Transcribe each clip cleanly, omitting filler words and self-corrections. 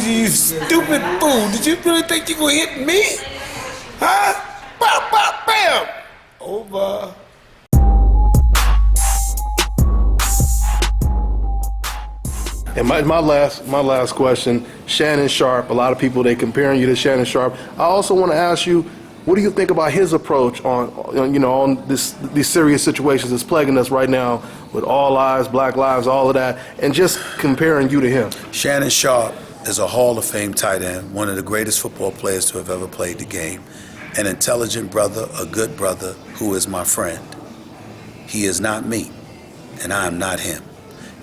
you stupid fool. Did you really think you gonna hit me? Huh? Bam, bam, bam. Over. And my last question, Shannon Sharpe. A lot of people, they comparing you to Shannon Sharpe. I also want to ask you, what do you think about his approach on these serious situations that's plaguing us right now with all lives, black lives, all of that, and just comparing you to him? Shannon Sharpe is a Hall of Fame tight end, one of the greatest football players to have ever played the game, an intelligent brother, a good brother who is my friend. He is not me, and I am not him.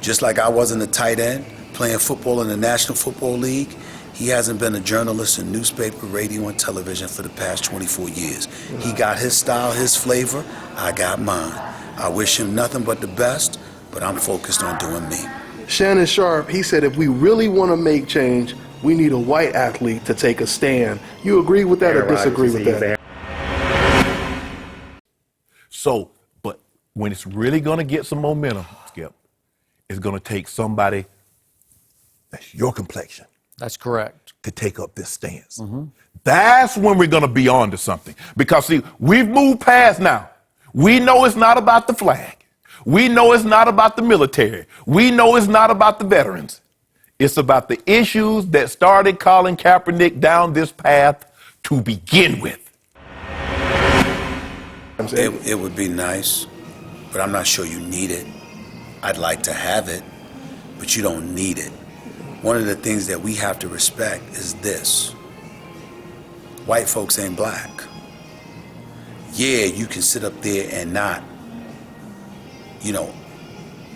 Just like I wasn't a tight end playing football in the National Football League, he hasn't been a journalist in newspaper, radio, and television for the past 24 years. He got his style, his flavor, I got mine. I wish him nothing but the best, but I'm focused on doing me. Shannon Sharpe, he said if we really want to make change, we need a white athlete to take a stand. You agree with that or disagree with that? So, but when it's really going to get some momentum, Skip, it's going to take somebody that's your complexion. That's correct. To take up this stance. Mm-hmm. That's when we're going to be on to something. Because, see, we've moved past now. We know it's not about the flag. We know it's not about the military. We know it's not about the veterans. It's about the issues that started Colin Kaepernick down this path to begin with. It would be nice, but I'm not sure you need it. I'd like to have it, but you don't need it. One of the things that we have to respect is this. White folks ain't black. Yeah, you can sit up there and not,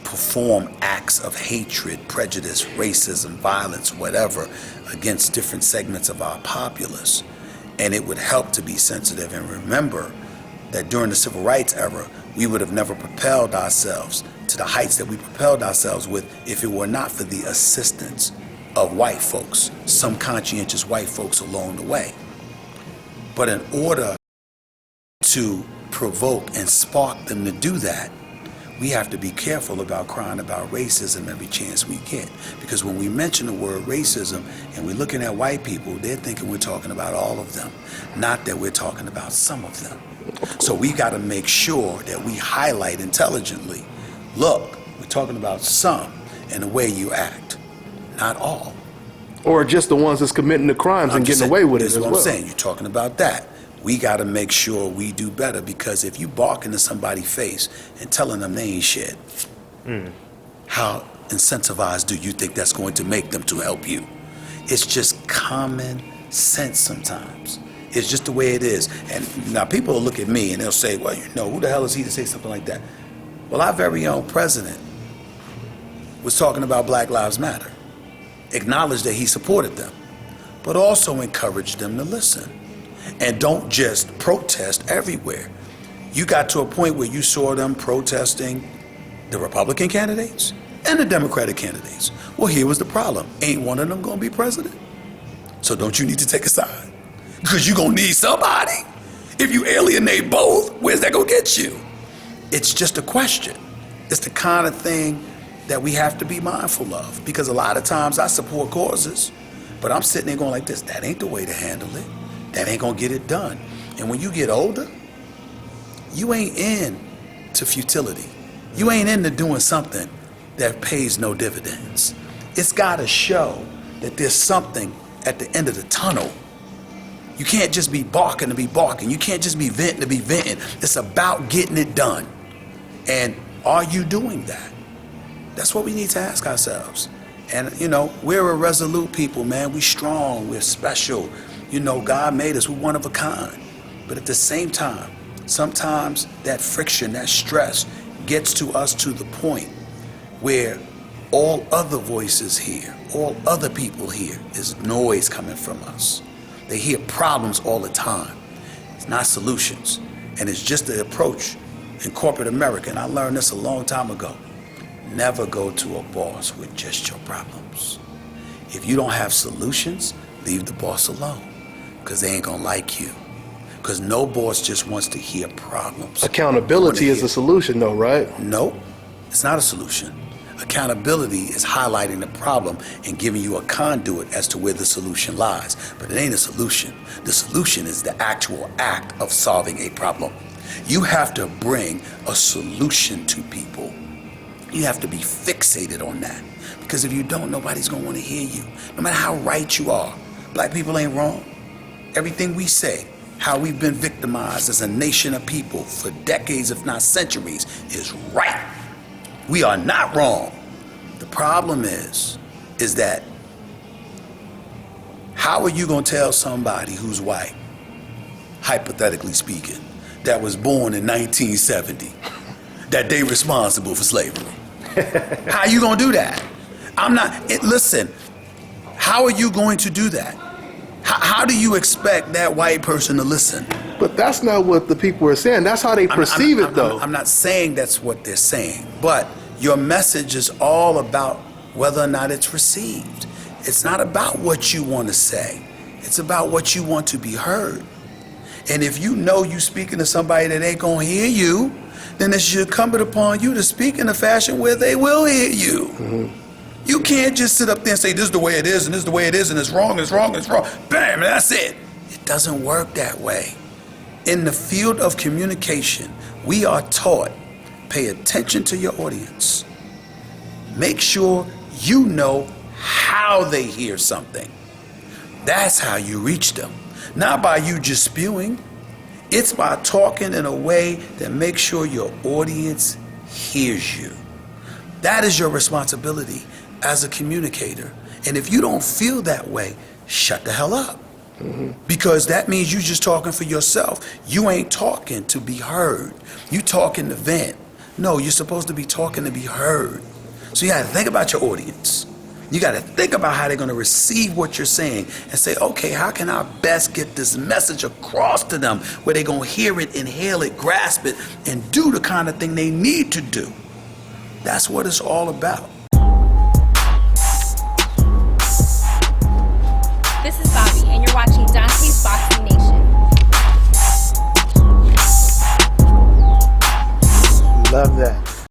perform acts of hatred, prejudice, racism, violence, whatever, against different segments of our populace. And it would help to be sensitive and remember that during the Civil Rights era, we would have never propelled ourselves to the heights that we propelled ourselves with if it were not for the assistance of white folks, some conscientious white folks along the way. But in order to provoke and spark them to do that, we have to be careful about crying about racism every chance we get. Because when we mention the word racism and we're looking at white people, they're thinking we're talking about all of them, not that we're talking about some of them. So we got to make sure that we highlight intelligently, look, we're talking about some and the way you act, not all. Or just the ones that's committing the crimes and getting away with it as well. That's what I'm saying. You're talking about that. We got to make sure we do better, because if you bark into somebody's face and telling them they ain't shit, how incentivized do you think that's going to make them to help you? It's just common sense sometimes. It's just the way it is. And now people will look at me and they'll say, well, who the hell is he to say something like that? Well, our very own president was talking about Black Lives Matter, acknowledged that he supported them, but also encouraged them to listen. And don't just protest everywhere. You got to a point where you saw them protesting the Republican candidates and the Democratic candidates. Well, here was the problem. Ain't one of them gonna be president? So don't you need to take a side? Because you're gonna need somebody. If you alienate both, where's that gonna get you? It's just a question. It's the kind of thing that we have to be mindful of. Because a lot of times I support causes, but I'm sitting there going like this, that ain't the way to handle it. That ain't gonna get it done. And when you get older, you ain't in to futility. You ain't into doing something that pays no dividends. It's gotta show that there's something at the end of the tunnel. You can't just be barking to be barking. You can't just be venting to be venting. It's about getting it done. And are you doing that? That's what we need to ask ourselves. And we're a resolute people, man. We strong, we're special. God made us, we're one of a kind. But at the same time, sometimes that friction, that stress gets to us to the point where all other voices here, all other people here is noise coming from us. They hear problems all the time. It's not solutions. And it's just the approach in corporate America. And I learned this a long time ago. Never go to a boss with just your problems. If you don't have solutions, leave the boss alone. Because they ain't gonna like you. Because no boss just wants to hear problems. Accountability is a solution though, right? No, it's not a solution. Accountability is highlighting the problem and giving you a conduit as to where the solution lies. But it ain't a solution. The solution is the actual act of solving a problem. You have to bring a solution to people. You have to be fixated on that. Because if you don't, nobody's going to want to hear you. No matter how right you are. Black people ain't wrong. Everything we say, how we've been victimized as a nation of people for decades, if not centuries, is right. We are not wrong. The problem is that how are you going to tell somebody who's white, hypothetically speaking, that was born in 1970, that they responsible for slavery? How are you going to do that? Listen, how are you going to do that? How do you expect that white person to listen? But that's not what the people are saying. That's how they perceive it, though. I'm not saying that's what they're saying, but your message is all about whether or not it's received. It's not about what you want to say. It's about what you want to be heard. And if you know you speaking to somebody that ain't gonna hear you, then it's incumbent upon you to speak in a fashion where they will hear you. Mm-hmm. You can't just sit up there and say, this is the way it is, and this is the way it is, and it's wrong, it's wrong, it's wrong. Bam, and that's it. It doesn't work that way. In the field of communication, we are taught, pay attention to your audience. Make sure you know how they hear something. That's how you reach them. Not by you just spewing. It's by talking in a way that makes sure your audience hears you. That is your responsibility as a communicator. And if you don't feel that way, shut the hell up. Mm-hmm. Because that means you just talking for yourself. You ain't talking to be heard. You talking to vent. No, you're supposed to be talking to be heard. So you got to think about your audience. You got to think about how they're going to receive what you're saying and say, okay, how can I best get this message across to them where they're going to hear it, inhale it, grasp it, and do the kind of thing they need to do. That's what it's all about. This is Bobby, and you're watching DONTAE'S Boxing